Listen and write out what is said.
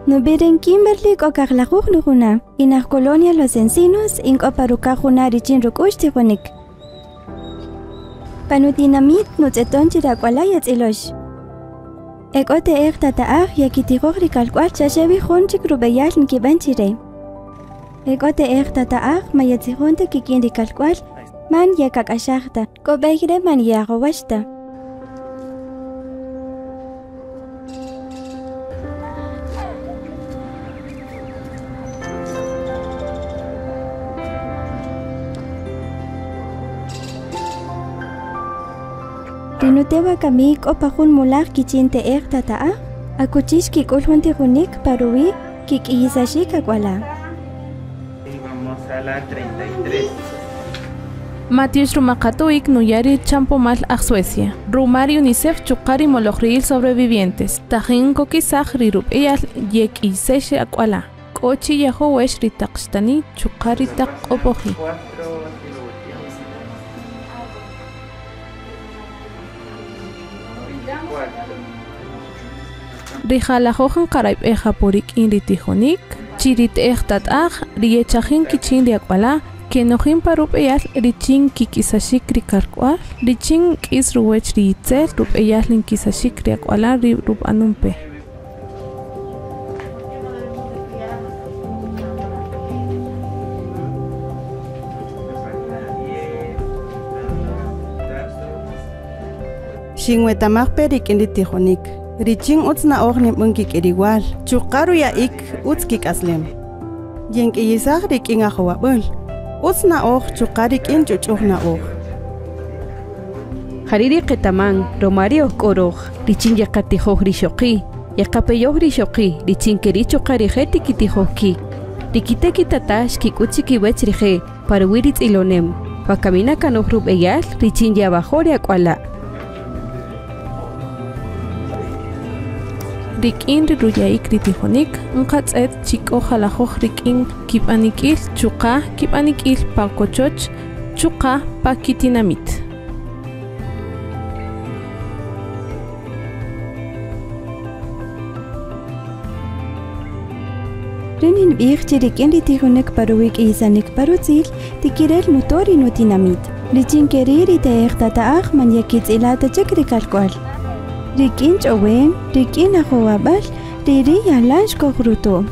No biren Kimberly o Carlajuglujuna, inas colonia Los Encinos, inco parucajuna richin rukushtijunik. Panutinamit nutzeton chiracualayat ilosh. Ekote taa'aj yakitijojri kalcual chashevi jonchik rubeyal nkibanchire. Ekote taa'aj mayatsijonte kikindi kalcual man yakakashajta, kobegre man yagowashta. Rinutewa kamik o pajun mulak kichinte taa'aj, akuchish kikulhunti junik paruwi kikihizashik akwala. Vamos a la 33. Matius Rumakatuik Nuyari Champomal a Suecia. Rumari UNICEF Chukari Molokril sobrevivientes. Tajin Kokisaj Rirup Eyal Yek Iseshe Akwala. Kochi Yahowesh Ritakstani Chukari Tak Opoji. Rijalajojan Karaib Ejapurik Inritijonik. Chirit Taa'aj Riechajin Kichin de Akwala. Kenojin parup eyal richin kikisashik rikarkwal, richin kis ruwech riitzel rup eyal linkisashik riakwala rup anumpe. Xinhuetamajpe rikinritijonik, richin utzna ojnim unkik iriwal, chukaru ya ik utzkik aslem. Yenkiyisaj rikin ajowabul. Utsna oj chukarik in chuchujna oj. Hariri qetaman Romario koroj richin yakatijoj rishoqi yakapeyoj rishoqi richin keri chukari jeti kitijojki rikiteki tatash kikuchi kiwech rije parwiritz ilonem pakamina kanoj rub eyal richin yabajori akwala Rikin riruyaik ritijonik unqatz'et chik'o jalajoj rikin kip'anik'il chuqa kip'anik'il pakochoch chuqa pakitinamit. Renin b'ij chirikin ritijonik paruwik izanik parutzil tikirel nutori nutinamit. Richin keri riteej taa'aj man yakitz'ilata chik rikalkual. Rikin ch'owen, rikin ajowabal, riri yalanch kogruto.